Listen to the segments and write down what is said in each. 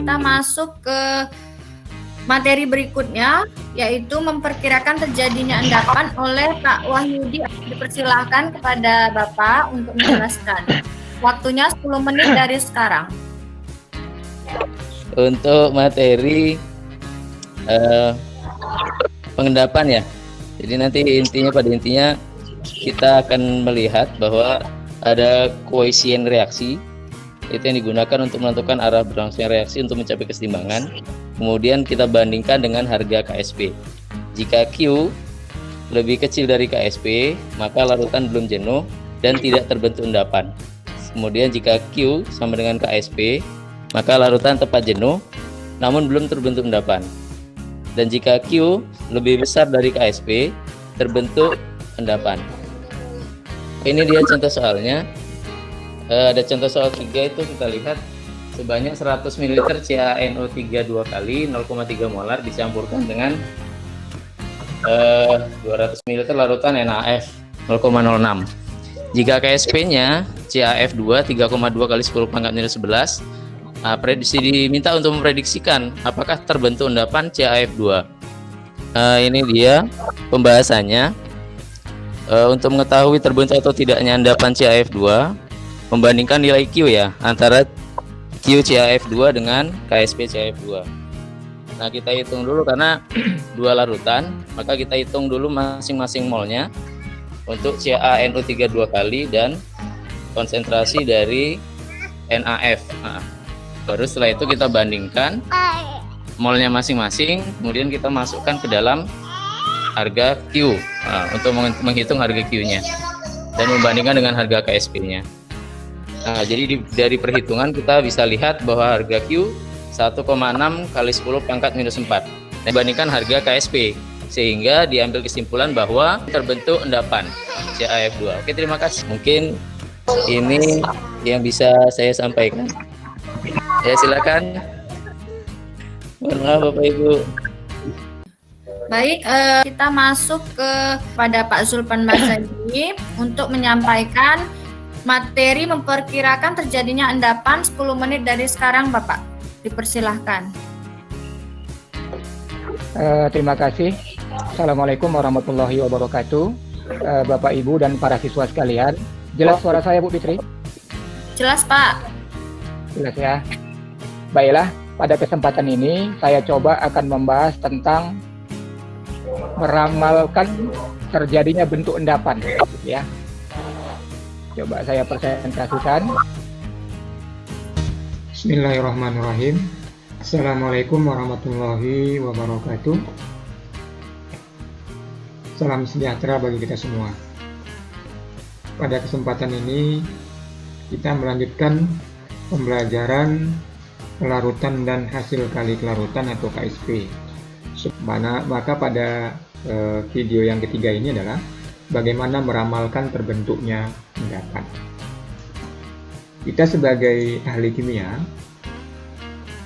kita masuk ke materi berikutnya, yaitu memperkirakan terjadinya endapan oleh Pak Wahyudi. Dipersilahkan kepada Bapak untuk menjelaskan. Waktunya 10 menit dari sekarang. Untuk materi pengendapan ya. Jadi nanti pada intinya kita akan melihat bahwa ada koefisien reaksi itu yang digunakan untuk menentukan arah berlangsungnya reaksi untuk mencapai keseimbangan. Kemudian kita bandingkan dengan harga KSP. Jika Q lebih kecil dari KSP, maka larutan belum jenuh dan tidak terbentuk endapan. Kemudian jika Q sama dengan KSP, maka larutan tepat jenuh namun belum terbentuk endapan. Dan jika Q lebih besar dari KSP, terbentuk endapan. Ini dia contoh soalnya. Ada contoh soal 3 itu kita lihat sebanyak 100 ml CaNO3 2 kali 0,3 molar dicampurkan dengan 200 ml larutan NaF 0,06. Jika KSP-nya CaF2 3,2 kali 10 pangkat minus 11, prediksi diminta untuk memprediksikan apakah terbentuk endapan CaF2. Ini dia pembahasannya. Untuk mengetahui terbentuk atau tidaknya endapan CaF2, membandingkan nilai Q ya antara Q CaF2 dengan KSP CaF2. Nah, kita hitung dulu karena dua larutan, maka kita hitung dulu masing-masing molnya untuk CaNO3 2 kali dan konsentrasi dari NaF. Nah, baru setelah itu kita bandingkan molnya masing-masing, kemudian kita masukkan ke dalam harga Q untuk menghitung harga Q-nya dan membandingkan dengan harga KSP-nya. Nah, jadi dari perhitungan kita bisa lihat bahwa harga Q 1,6 kali 10 pangkat minus 4 dibandingkan harga KSP, sehingga diambil kesimpulan bahwa terbentuk endapan CaF2. Oke, terima kasih. Mungkin ini yang bisa saya sampaikan. Ya, silakan. Mohon maaf Bapak Ibu. Baik, kita masuk pada Pak Zulpan Marzadi untuk menyampaikan materi memperkirakan terjadinya endapan 10 menit dari sekarang, Bapak. Dipersilahkan. Terima kasih. Assalamualaikum warahmatullahi wabarakatuh. Bapak, Ibu, dan para siswa sekalian. Jelas suara saya, Bu Fitri? Jelas, Pak. Jelas ya. Baiklah, pada kesempatan ini saya coba akan membahas tentang meramalkan terjadinya bentuk endapan, ya. Coba saya presentasikan. Bismillahirrahmanirrahim. Assalamualaikum warahmatullahi wabarakatuh. Salam sejahtera bagi kita semua. Pada kesempatan ini kita melanjutkan pembelajaran kelarutan dan hasil kali kelarutan atau KSP. Maka pada video yang ketiga ini adalah bagaimana meramalkan terbentuknya endapan. Kita sebagai ahli kimia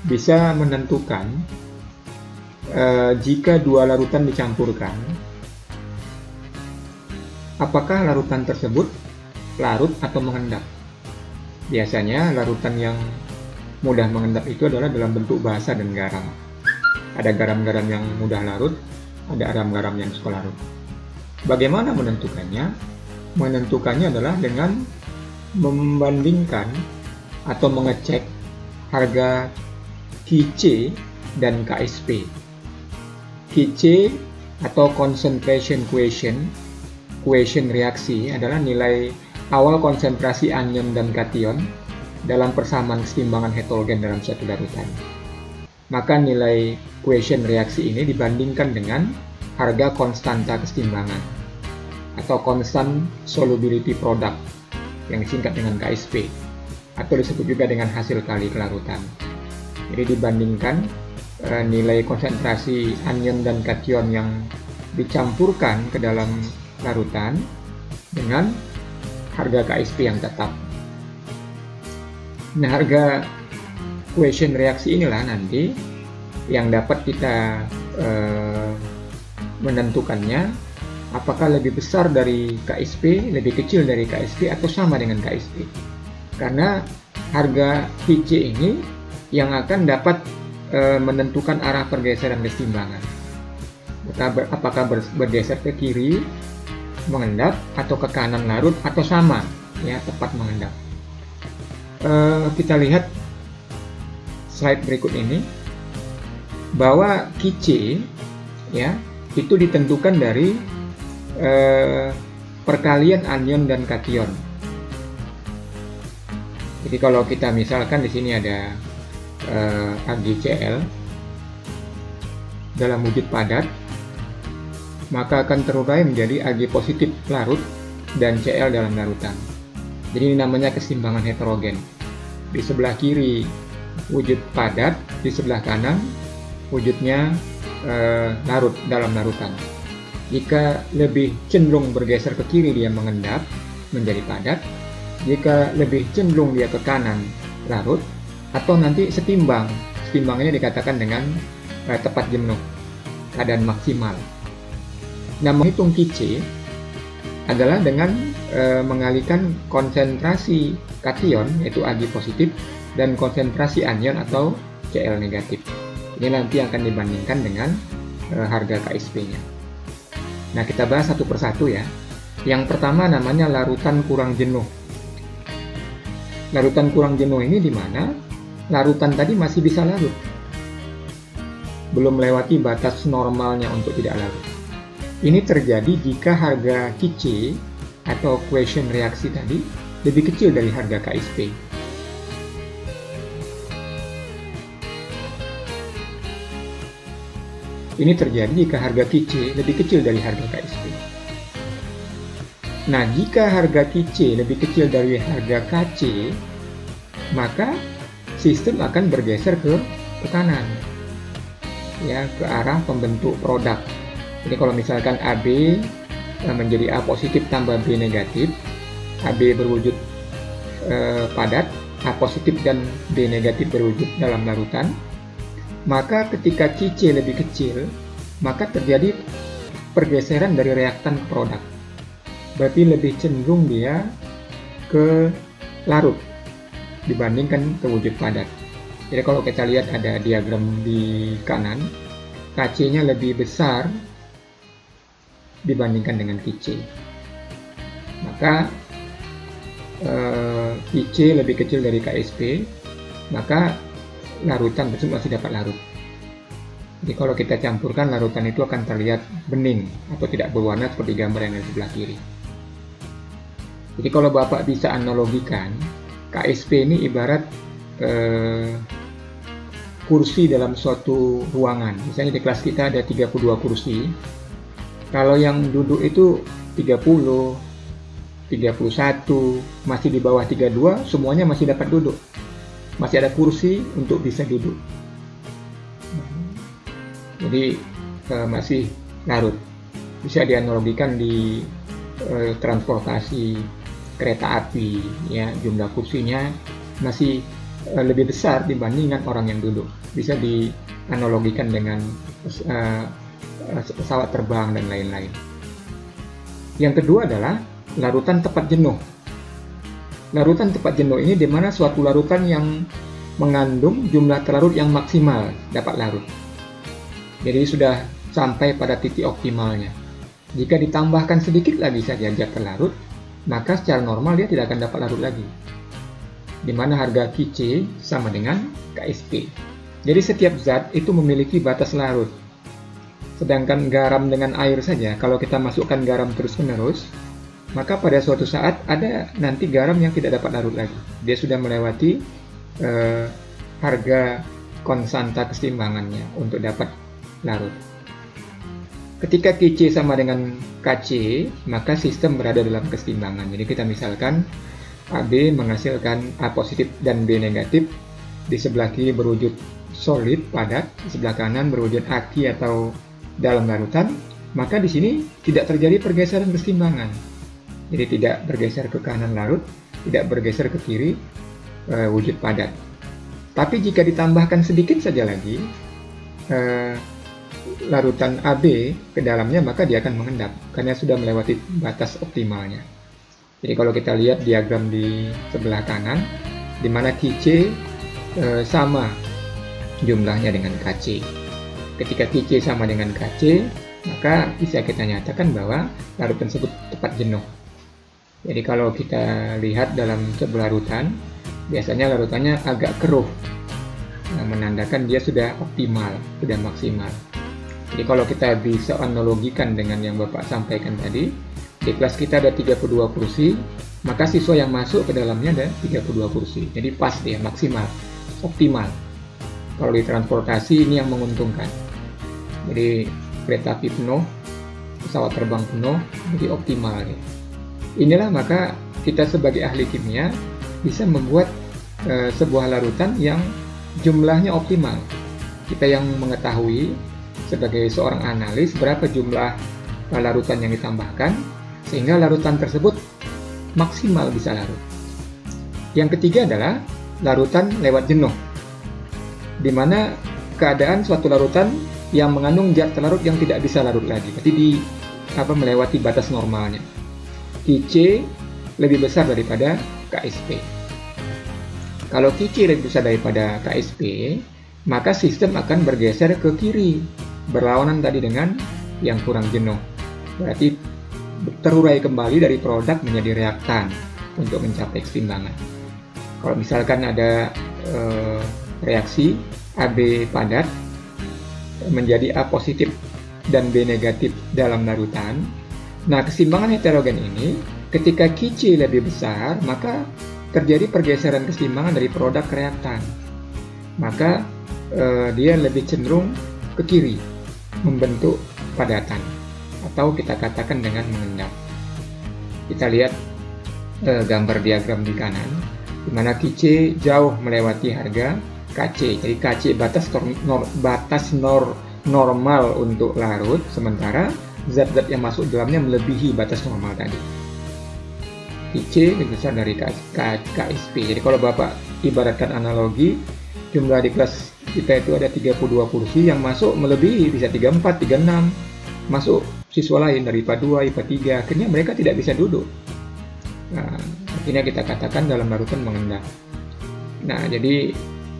bisa menentukan jika dua larutan dicampurkan, apakah larutan tersebut larut atau mengendap. Biasanya larutan yang mudah mengendap itu adalah dalam bentuk basa dan garam. Ada garam-garam yang mudah larut, ada garam-garam yang suka larut. Bagaimana menentukannya? Menentukannya adalah dengan membandingkan atau mengecek harga Qc dan KSP. Qc atau concentration quotient reaksi adalah nilai awal konsentrasi anion dan kation dalam persamaan keseimbangan heterogen dalam satu larutan. Maka nilai quotient reaksi ini dibandingkan dengan harga konstanta keseimbangan atau constant solubility product yang disingkat dengan KSP atau disebut juga dengan hasil kali kelarutan. Jadi dibandingkan nilai konsentrasi anion dan kation yang dicampurkan ke dalam larutan dengan harga KSP yang tetap. Nah, harga quotient reaksi inilah nanti yang dapat kita menentukannya apakah lebih besar dari KSP, lebih kecil dari KSP, atau sama dengan KSP. Karena harga Qc ini yang akan dapat menentukan arah pergeseran keseimbangan. Apakah bergeser ke kiri mengendap atau ke kanan larut atau sama ya tepat mengendap. Kita lihat slide berikut ini bahwa Qc ya itu ditentukan dari perkalian anion dan kation. Jadi kalau kita misalkan di sini ada AgCl dalam wujud padat, maka akan terurai menjadi Ag positif larut dan Cl dalam larutan. Jadi ini namanya keseimbangan heterogen. Di sebelah kiri wujud padat, di sebelah kanan wujudnya larut dalam larutan. Jika lebih cenderung bergeser ke kiri dia mengendap menjadi padat, jika lebih cenderung dia ke kanan larut, atau nanti setimbang. Setimbangnya dikatakan dengan tepat jenuh, keadaan maksimal. Nah, menghitung Qc adalah dengan mengalihkan konsentrasi kation yaitu Ag positif dan konsentrasi anion atau Cl negatif. Ini nanti akan dibandingkan dengan harga Ksp-nya. Nah, kita bahas satu persatu ya. Yang pertama namanya larutan kurang jenuh. Larutan kurang jenuh ini di mana larutan tadi masih bisa larut, belum melewati batas normalnya untuk tidak larut. Ini terjadi jika harga Qc atau quotient reaksi tadi lebih kecil dari harga Ksp. Ini terjadi jika harga Qc lebih kecil dari harga Ksp. Nah, jika harga Qc lebih kecil dari harga Kc, maka sistem akan bergeser ke kanan, ya, ke arah pembentuk produk. Jadi kalau misalkan AB menjadi A positif tambah B negatif, AB berwujud padat, A positif dan B negatif berwujud dalam larutan, maka ketika Qc lebih kecil, maka terjadi pergeseran dari reaktan ke produk. Berarti lebih cenderung dia ke larut dibandingkan ke wujud padat. Jadi kalau kita lihat ada diagram di kanan, Kc-nya lebih besar dibandingkan dengan Qc. Maka Qc lebih kecil dari Ksp, maka larutan tersebut masih dapat larut. Jadi kalau kita campurkan, larutan itu akan terlihat bening atau tidak berwarna seperti gambar yang ada di sebelah kiri. Jadi kalau Bapak bisa analogikan, Ksp ini ibarat kursi dalam suatu ruangan. Misalnya di kelas kita ada 32 kursi. Kalau yang duduk itu 30, 31, masih di bawah 32, semuanya masih dapat duduk. Masih ada kursi untuk bisa duduk. Jadi masih larut. Bisa dianalogikan di transportasi kereta api, ya, jumlah kursinya masih lebih besar dibandingkan orang yang duduk. Bisa dianalogikan dengan pesawat terbang dan lain-lain. Yang kedua adalah larutan tepat jenuh. Larutan tepat jenuh ini di mana suatu larutan yang mengandung jumlah terlarut yang maksimal dapat larut. Jadi sudah sampai pada titik optimalnya. Jika ditambahkan sedikit lagi saja dia terlarut, maka secara normal dia tidak akan dapat larut lagi. Di mana harga Qc sama dengan Ksp. Jadi setiap zat itu memiliki batas larut. Sedangkan garam dengan air saja, kalau kita masukkan garam terus-menerus, maka pada suatu saat ada nanti garam yang tidak dapat larut lagi. Dia sudah melewati harga konstanta keseimbangannya untuk dapat larut. Ketika Qc sama dengan Kc, maka sistem berada dalam keseimbangan. Jadi kita misalkan AB menghasilkan A positif dan B negatif, di sebelah kiri berwujud solid padat, di sebelah kanan berwujud aki atau dalam larutan, maka di sini tidak terjadi pergeseran keseimbangan. Jadi tidak bergeser ke kanan larut, tidak bergeser ke kiri wujud padat. Tapi jika ditambahkan sedikit saja lagi larutan AB ke dalamnya, maka dia akan mengendap karena sudah melewati batas optimalnya. Jadi kalau kita lihat diagram di sebelah kanan, di mana Qc sama jumlahnya dengan Kc. Ketika Kc sama dengan Kc, maka bisa kita nyatakan bahwa larut tersebut tepat jenuh. Jadi kalau kita lihat dalam sebuah larutan, biasanya larutannya agak keruh, menandakan dia sudah optimal, sudah maksimal. Jadi kalau kita bisa analogikan dengan yang Bapak sampaikan tadi, di kelas kita ada 32 kursi, maka siswa yang masuk ke dalamnya ada 32 kursi. Jadi pas dia, maksimal, optimal. Kalau di transportasi ini yang menguntungkan. Jadi kereta api penuh, pesawat terbang penuh, jadi optimal ya. Inilah maka kita sebagai ahli kimia bisa membuat sebuah larutan yang jumlahnya optimal. Kita yang mengetahui sebagai seorang analis berapa jumlah larutan yang ditambahkan sehingga larutan tersebut maksimal bisa larut. Yang ketiga adalah larutan lewat jenuh, di mana keadaan suatu larutan yang mengandung zat larut yang tidak bisa larut lagi, berarti melewati batas normalnya. Kc lebih besar daripada Ksp. Kalau Kc lebih besar daripada Ksp, maka sistem akan bergeser ke kiri, berlawanan tadi dengan yang kurang jenuh. Berarti terurai kembali dari produk menjadi reaktan untuk mencapai keseimbangan. Kalau misalkan ada reaksi AB padat menjadi A positif dan B negatif dalam larutan, nah keseimbangan heterogen ini ketika Kc lebih besar, maka terjadi pergeseran keseimbangan dari produk ke reaktan. Maka dia lebih cenderung ke kiri, membentuk padatan, atau kita katakan dengan mengendap. Kita lihat gambar diagram di kanan, di mana Kc jauh melewati harga Kc. Jadi Kc batas normal untuk larut, sementara zat-zat yang masuk dalamnya melebihi batas normal tadi. Kc lebih besar dari Ksp. Jadi kalau Bapak ibaratkan analogi, jumlah di kelas kita itu ada 32 kursi, yang masuk melebihi bisa 34, 36. Masuk siswa lain dari IPA 2, IPA 3, akhirnya mereka tidak bisa duduk. Nah, akhirnya kita katakan dalam larutan mengendap. Nah, jadi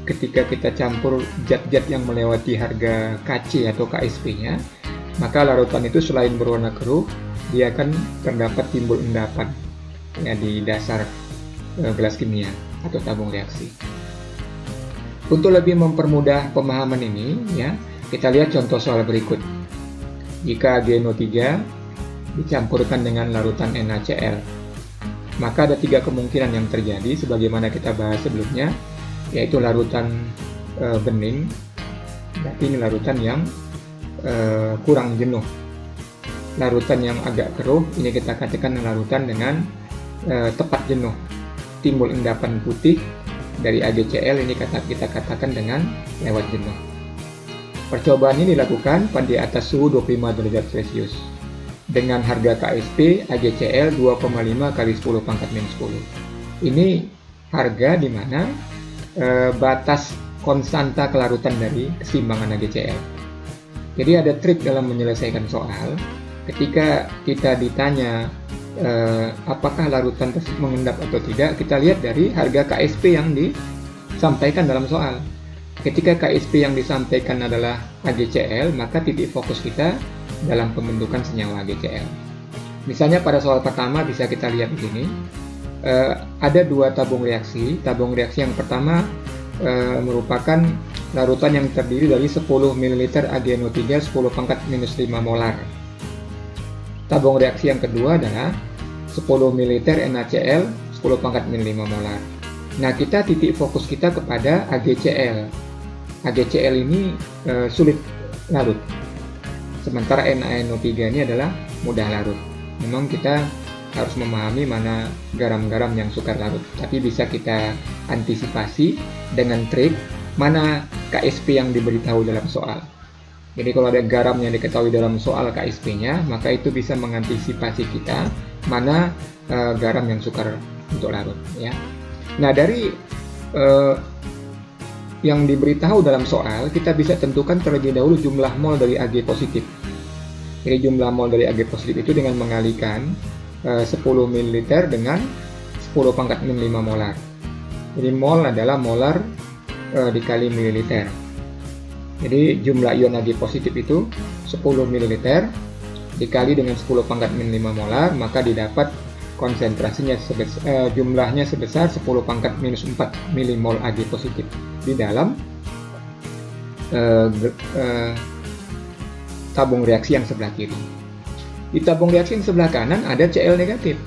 ketika kita campur zat-zat yang melewati harga Kc atau Ksp-nya, maka larutan itu selain berwarna keruh, dia akan terdapat timbul endapan ya di dasar gelas kimia atau tabung reaksi. Untuk lebih mempermudah pemahaman ini, ya, kita lihat contoh soal berikut. Jika AgNO3 dicampurkan dengan larutan NaCl, maka ada 3 kemungkinan yang terjadi sebagaimana kita bahas sebelumnya, yaitu larutan bening, berarti ini larutan yang kurang jenuh. Larutan yang agak keruh, ini kita katakan larutan dengan tepat jenuh. Timbul endapan putih dari AgCl, ini kita katakan dengan lewat jenuh. Percobaan ini dilakukan pada atas suhu 25 derajat Celcius dengan harga Ksp AgCl 2,5 kali 10 pangkat minus 10. Ini harga di mana batas konstanta kelarutan dari keseimbangan AgCl. Jadi ada trik dalam menyelesaikan soal. Ketika kita ditanya apakah larutan tersebut mengendap atau tidak, kita lihat dari harga Ksp yang disampaikan dalam soal. Ketika Ksp yang disampaikan adalah AgCl, maka titik fokus kita dalam pembentukan senyawa AgCl. Misalnya pada soal pertama bisa kita lihat di sini, ada 2 tabung reaksi. Tabung reaksi yang pertama merupakan larutan yang terdiri dari 10 ml AgNO3 10 pangkat minus 5 molar. Tabung reaksi yang kedua adalah 10 ml NaCl 10 pangkat minus 5 molar. Nah, kita titik fokus kita kepada AgCl. AgCl ini sulit larut, sementara NaNO3 ini adalah mudah larut. Memang kita harus memahami mana garam-garam yang sukar larut, tapi bisa kita antisipasi dengan trik mana Ksp yang diberitahu dalam soal. Jadi kalau ada garam yang diketahui dalam soal Ksp-nya, maka itu bisa mengantisipasi kita mana garam yang sukar untuk larut, ya. Nah, dari yang diberitahu dalam soal, kita bisa tentukan terlebih dahulu jumlah mol dari Ag positif. Jadi jumlah mol dari Ag positif itu dengan mengalikan 10 ml dengan 10 pangkat min 5 molar. Jadi mol adalah molar dikali mililiter. Jadi jumlah ion Ag positif itu 10 ml dikali dengan 10 pangkat min 5 molar, maka didapat konsentrasinya jumlahnya sebesar 10 pangkat minus 4 milimol Ag positif di dalam tabung reaksi yang sebelah kiri. Di tabung reaksi yang sebelah kanan ada Cl negatif.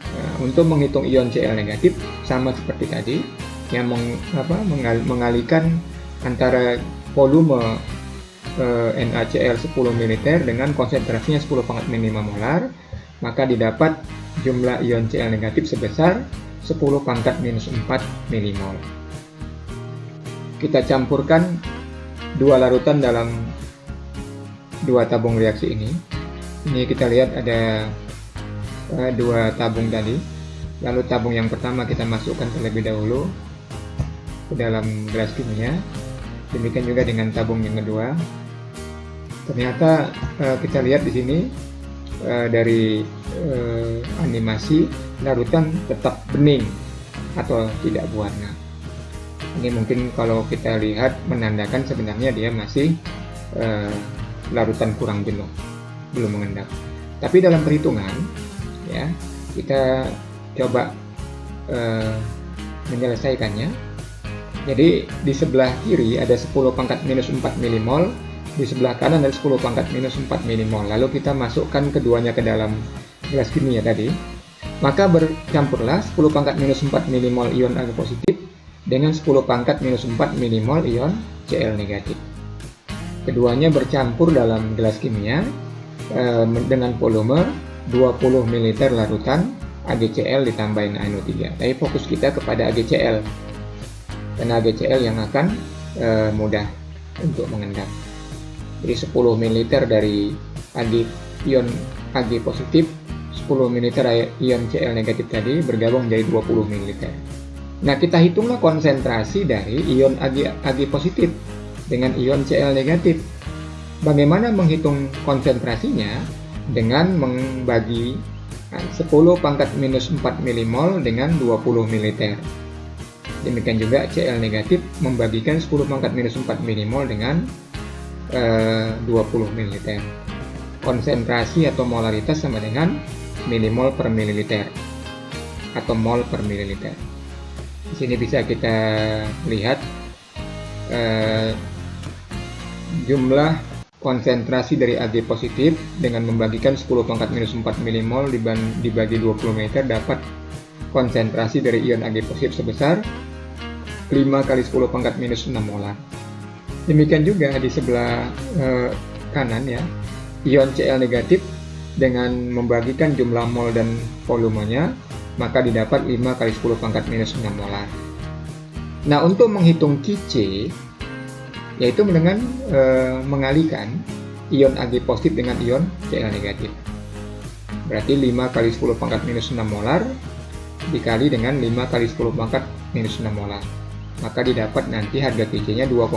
Nah, untuk menghitung ion Cl negatif sama seperti tadi, yang mengalihkan antara volume NaCl 10 ml dengan konsentrasinya 10 pangkat min 5 molar, maka didapat jumlah ion Cl negatif sebesar 10 pangkat minus 4 milimol. Kita campurkan dua larutan dalam dua tabung reaksi ini. Ini kita lihat ada dua tabung tadi. Lalu tabung yang pertama kita masukkan terlebih dahulu ke dalam gelas kimia. Demikian juga dengan tabung yang kedua. Ternyata kita lihat di sini dari animasi larutan tetap bening atau tidak berwarna. Ini mungkin kalau kita lihat menandakan sebenarnya dia masih larutan kurang jenuh, belum mengendap. Tapi dalam perhitungan, ya kita coba menyelesaikannya. Jadi di sebelah kiri ada 10 pangkat minus 4 milimol, di sebelah kanan ada 10 pangkat minus 4 milimol. Lalu kita masukkan keduanya ke dalam gelas kimia tadi, maka bercampurlah 10 pangkat minus 4 milimol ion Ag positif dengan 10 pangkat minus 4 milimol ion Cl negatif. Keduanya bercampur dalam gelas kimia dengan volume 20 ml larutan AgCl ditambahin NO3. Tapi fokus kita kepada AgCl, karena AgCl yang akan mudah untuk mengendap. Jadi 10 ml dari ion Ag positif, 10 ml ion Cl negatif tadi bergabung menjadi 20 ml. Nah, kita hitunglah konsentrasi dari ion Ag positif dengan ion Cl negatif. Bagaimana menghitung konsentrasinya? Dengan membagi 10 pangkat minus 4 milimol dengan 20 ml. Demikian juga Cl negatif membagikan 10 pangkat minus 4 milimol dengan 20 ml. Konsentrasi atau molaritas sama dengan milimol per mililiter atau mol per mililiter. Di sini bisa kita lihat jumlah konsentrasi dari Ag positif dengan membagikan 10 pangkat minus 4 milimol dibagi 20 ml dapat konsentrasi dari ion Ag positif sebesar 5 kali 10 pangkat minus 6 molar. Demikian juga di sebelah kanan ya, ion Cl negatif dengan membagikan jumlah mol dan volumenya, maka didapat 5 kali 10 pangkat minus 6 molar. Nah, untuk menghitung Qc, yaitu dengan mengalihkan ion Ag positif dengan ion Cl negatif. Berarti 5 kali 10 pangkat minus 6 molar dikali dengan 5 kali 10 pangkat minus 6 molar. Maka didapat nanti harga Qc-nya 2,5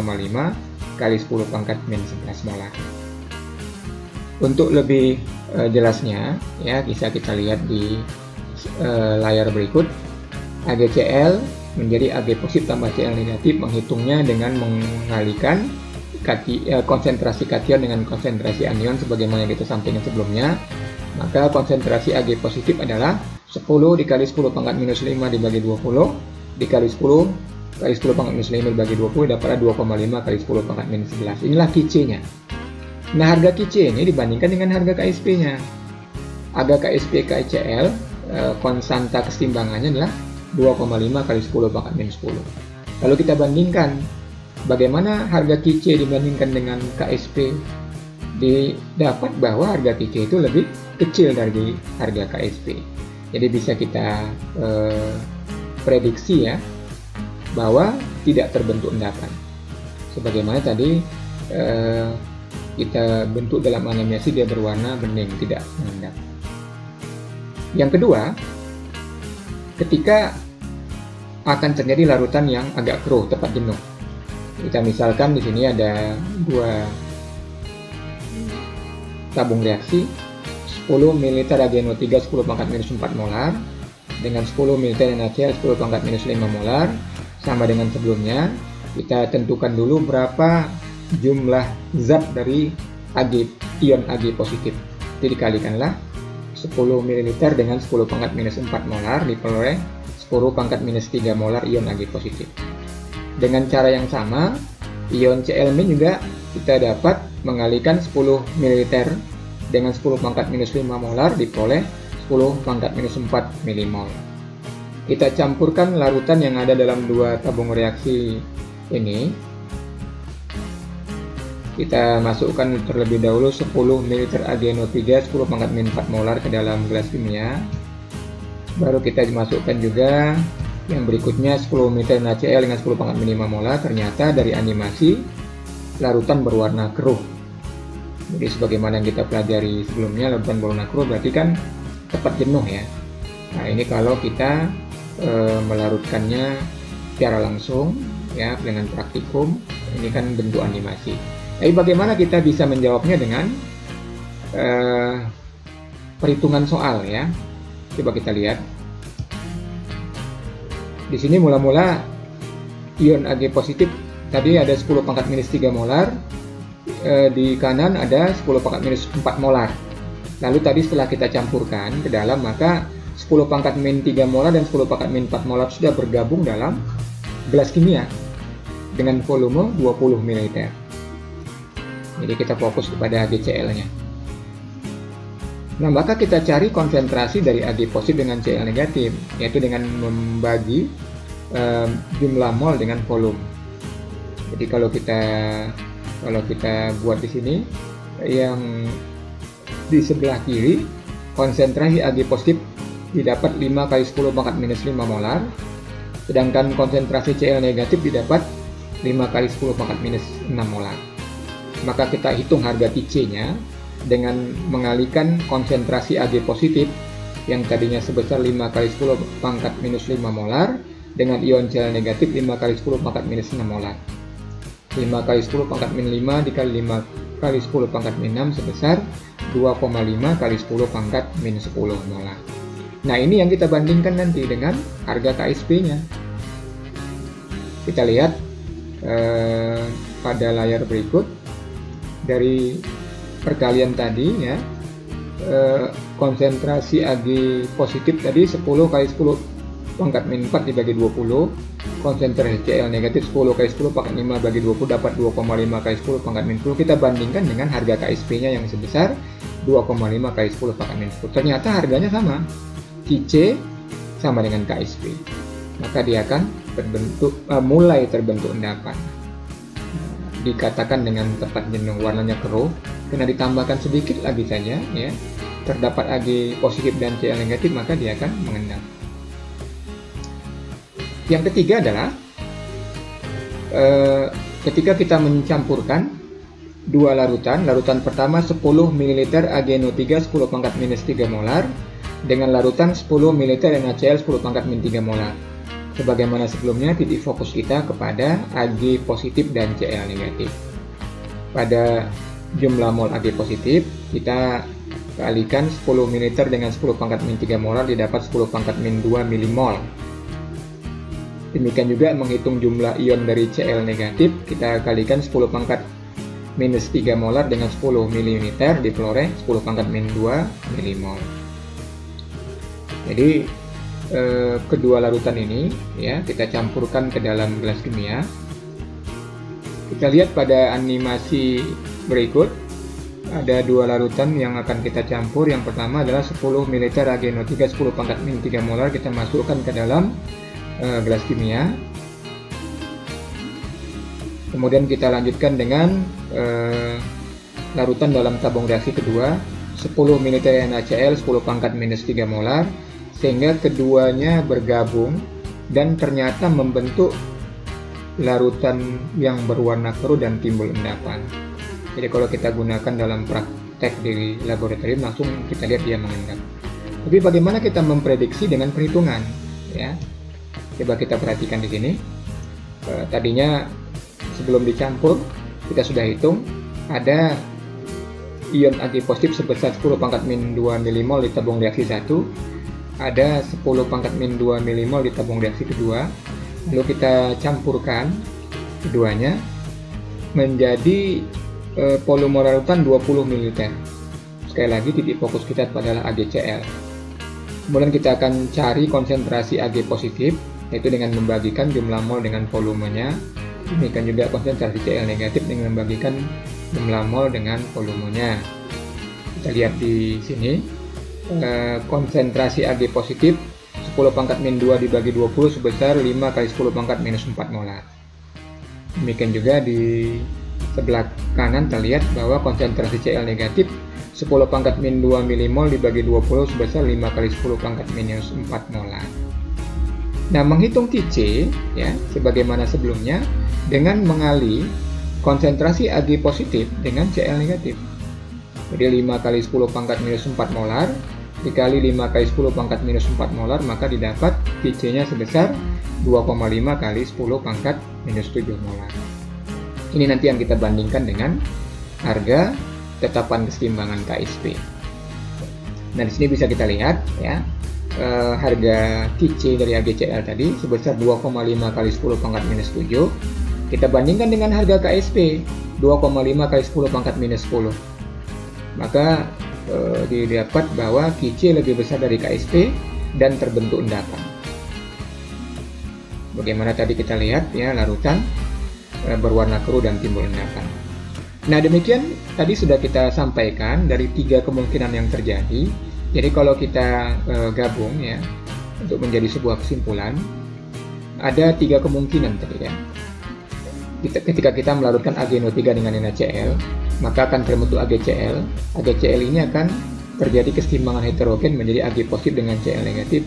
kali 10 pangkat minus 11 molar. Untuk lebih jelasnya, ya bisa kita lihat di layar berikut. AgCl menjadi Ag positif tambah Cl negatif, menghitungnya dengan mengalihkan konsentrasi kation dengan konsentrasi anion sebagaimana yang kita sampaikan sebelumnya. Maka konsentrasi Ag positif adalah 10 dikali 10 pangkat minus 5 dibagi 20 dikali 10 kali 10 pangkat minus 5 dibagi 20 dapatlah 2,5 kali 10 pangkat minus 11. Inilah Qc-nya. Nah, harga Qc ini dibandingkan dengan harga KSP-nya. Harga KSP KCl konstanta keseimbangannya adalah 2,5 kali 10 pangkat minus 10. Lalu kita bandingkan bagaimana harga Qc dibandingkan dengan KSP. Didapat bahwa harga Qc itu lebih kecil dari harga KSP. Jadi bisa kita prediksi ya, bahwa tidak terbentuk endapan. Sebagaimana tadi kita bentuk dalam animasi dia berwarna bening, tidak mengendap. Yang kedua, ketika akan terjadi larutan yang agak keruh, tepat jenuh. Kita misalkan di sini ada dua tabung reaksi, 10 ml AgNO3 10 pangkat minus 4 molar dengan 10 ml NaCl 10 pangkat minus 5 molar, sama dengan sebelumnya. Kita tentukan dulu berapa jumlah zat dari ion Ag positif. Jadi dikalikanlah 10 ml dengan 10 pangkat minus 4 molar diperoleh 10 pangkat minus 3 molar ion Ag positif. Dengan cara yang sama, ion Cl- juga kita dapat mengalihkan 10 ml dengan 10 pangkat minus 5 molar diperoleh 10 pangkat minus 4 milimol. Kita campurkan larutan yang ada dalam dua tabung reaksi ini. Kita masukkan terlebih dahulu 10 ml AgNO3 10 pangkat min 4 molar ke dalam gelas kimia. Baru kita masukkan juga yang berikutnya 10 ml NaCl dengan 10 pangkat min 5 molar. Ternyata dari animasi larutan berwarna keruh. Jadi sebagaimana yang kita pelajari sebelumnya, larutan berwarna keruh berarti kan cepat jenuh ya. Nah, ini kalau kita melarutkannya secara langsung ya dengan praktikum, ini kan bentuk animasi. Tapi bagaimana kita bisa menjawabnya dengan perhitungan soal ya? Coba kita lihat. Di sini mula-mula ion Ag positif tadi ada 10 pangkat minus 3 molar, di kanan ada 10 pangkat minus 4 molar. Lalu tadi setelah kita campurkan ke dalam, maka 10 pangkat min 3 molar dan 10 pangkat min 4 molar sudah bergabung dalam gelas kimia dengan volume 20 ml. Jadi kita fokus kepada AgCl-nya. Nah, maka kita cari konsentrasi dari Ag positif dengan Cl negatif, yaitu dengan membagi jumlah mol dengan volume. Jadi kalau kita buat di sini, yang di sebelah kiri konsentrasi Ag positif didapat 5 kali 10 pangkat minus 5 molar, sedangkan konsentrasi Cl negatif didapat 5 kali 10 pangkat minus 6 molar. Maka kita hitung harga TC-nya dengan mengalihkan konsentrasi Ag positif yang tadinya sebesar 5 kali 10 pangkat minus 5 molar dengan ion Cl negatif 5 kali 10 pangkat minus 6 molar. 5 kali 10 pangkat min 5 dikali 5 kali 10 pangkat min 6 sebesar 2,5 kali 10 pangkat min 10 molar. Nah, ini yang kita bandingkan nanti dengan harga KSP-nya. Kita lihat pada layar berikut dari perkalian tadi ya, konsentrasi Ag positif tadi 10 kali 10 pangkat min 4 dibagi 20, konsentrasi Cl negatif 10 kali 10 pangkat 5 bagi 20 dapat 2,5 kali 10 pangkat min 10. Kita bandingkan dengan harga KSP-nya yang sebesar 2,5 kali 10 pangkat min 10. Ternyata harganya sama. TC sama dengan KSP, maka dia akan mulai terbentuk endapan. Dikatakan dengan tepat jenuh, warnanya keruh, karena ditambahkan sedikit lagi saja ya, terdapat Ag positif dan Cl negatif, maka dia akan mengendap. Yang ketiga adalah ketika kita mencampurkan dua larutan pertama 10 ml AgNO3 10 pangkat minus 3 molar dengan larutan 10 ml NaCl 10 pangkat min 3 molar. Sebagaimana sebelumnya, titik fokus kita kepada Ag positif dan Cl negatif. Pada jumlah mol Ag positif, kita kalikan 10 ml dengan 10 pangkat min 3 molar didapat 10 pangkat min 2 milimol. Demikian juga menghitung jumlah ion dari Cl negatif, kita kalikan 10 pangkat minus 3 molar dengan 10 ml diperoleh 10 pangkat min 2 milimol. Jadi kedua larutan ini ya kita campurkan ke dalam gelas kimia. Kita lihat pada animasi berikut ada dua larutan yang akan kita campur. Yang pertama adalah 10 ml AgNO3 10 pangkat min 3 molar kita masukkan ke dalam gelas kimia. Kemudian kita lanjutkan dengan larutan dalam tabung reaksi kedua 10 ml NaCl 10 pangkat minus 3 molar, sehingga keduanya bergabung dan ternyata membentuk larutan yang berwarna keruh dan timbul endapan. Jadi kalau kita gunakan dalam praktek di laboratorium, langsung kita lihat dia mengendap. Tapi bagaimana kita memprediksi dengan perhitungan ya? Coba kita perhatikan di sini. Tadinya sebelum dicampur kita sudah hitung ada ion Ag positif sebesar 10 pangkat min 2 milimol di tabung reaksi 1, ada 10 pangkat min 2 milimol di tabung reaksi kedua. Lalu kita campurkan keduanya menjadi volume larutan 20 ml. Sekali lagi titik fokus kita adalah AgCl. Kemudian kita akan cari konsentrasi Ag positif, yaitu dengan membagikan jumlah mol dengan volumenya. Demikian juga konsentrasi Cl negatif dengan membagikan jumlah mol dengan volumenya. Kita lihat di sini, konsentrasi Ag positif 10 pangkat min 2 dibagi 20 sebesar 5 kali 10 pangkat minus 4 molar. Demikian juga di sebelah kanan terlihat bahwa konsentrasi Cl negatif 10 pangkat min 2 milimol dibagi 20 sebesar 5 kali 10 pangkat minus 4 molar. Nah, menghitung Kc ya sebagaimana sebelumnya dengan mengali konsentrasi Ag positif dengan Cl negatif. Jadi 5 kali 10 pangkat minus 4 molar dikali 5 kali 10 pangkat minus 4 molar, maka didapat Kc-nya sebesar 2,5 kali 10 pangkat minus 7 molar. Ini nanti yang kita bandingkan dengan harga tetapan kesetimbangan KSP. Nah, di sini bisa kita lihat ya, harga Kc dari AgCl tadi sebesar 2,5 kali 10 pangkat minus 7. Kita bandingkan dengan harga KSP 2,5 kali 10 pangkat minus 10. Maka didapat bahwa Kc lebih besar dari KSP dan terbentuk endapan. Bagaimana tadi kita lihat ya, larutan berwarna keruh dan timbul endapan. Nah, demikian tadi sudah kita sampaikan dari 3 kemungkinan yang terjadi. Jadi kalau kita gabung ya untuk menjadi sebuah kesimpulan, ada 3 kemungkinan tadi ya. Ketika kita melarutkan AgNO3 dengan NaCl, maka akan terbentuk AgCl. AgCl ini akan terjadi kesetimbangan heterogen menjadi Ag positif dengan Cl negatif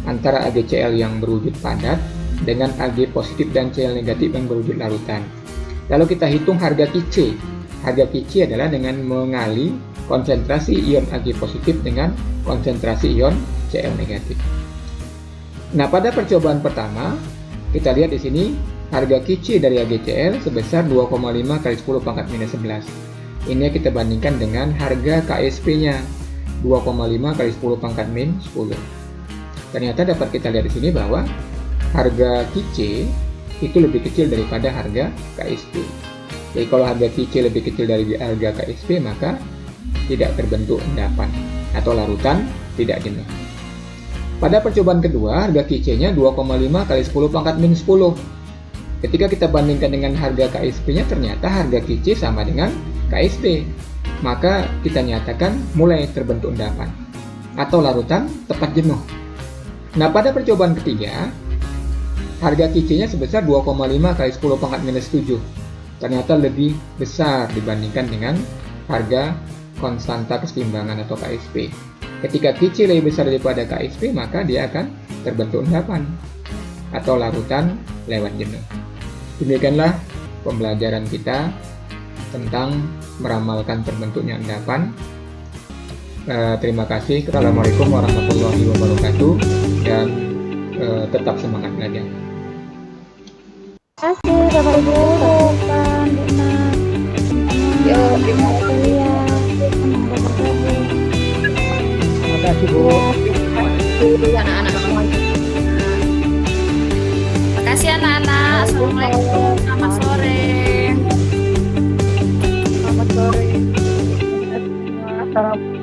antara AgCl yang berwujud padat dengan Ag positif dan Cl negatif yang berwujud larutan. Lalu kita hitung harga Kc. Harga Kc adalah dengan mengali konsentrasi ion Ag positif dengan konsentrasi ion Cl negatif. Nah, pada percobaan pertama kita lihat di sini harga Kc dari AgCl sebesar 2,5 kali 10 pangkat minus 11. Ini kita bandingkan dengan harga KSP-nya 2,5 kali 10 pangkat min 10. Ternyata dapat kita lihat di sini bahwa harga Kc itu lebih kecil daripada harga KSP. Jadi kalau harga Kc lebih kecil dari harga KSP, maka tidak terbentuk endapan atau larutan tidak jenuh. Pada percobaan kedua, harga Kc-nya 2,5 kali 10 pangkat min 10. Ketika kita bandingkan dengan harga KSP-nya, ternyata harga Kc sama dengan KSP. Maka kita nyatakan mulai terbentuk endapan atau larutan tepat jenuh. Nah, pada percobaan ketiga, harga Kc-nya sebesar 2,5 kali 10 pangkat minus 7. Ternyata lebih besar dibandingkan dengan harga konstanta kesetimbangan atau KSP. Ketika Kc lebih besar daripada KSP, maka dia akan terbentuk endapan atau larutan lewat jenuh. Demikianlah pembelajaran kita tentang meramalkan terbentuknya endapan. Terima kasih. Assalamualaikum warahmatullahi wabarakatuh, dan tetap semangat belajar. Terima kasih Bapak Ibu, Pak Bukna. Yuk, terima kasih ya. Terima kasih, Bu. anak-anak semuanya. Terima kasih anak-anak. Assalamualaikum. Selamat sore. Selamat sore. Assalamualaikum.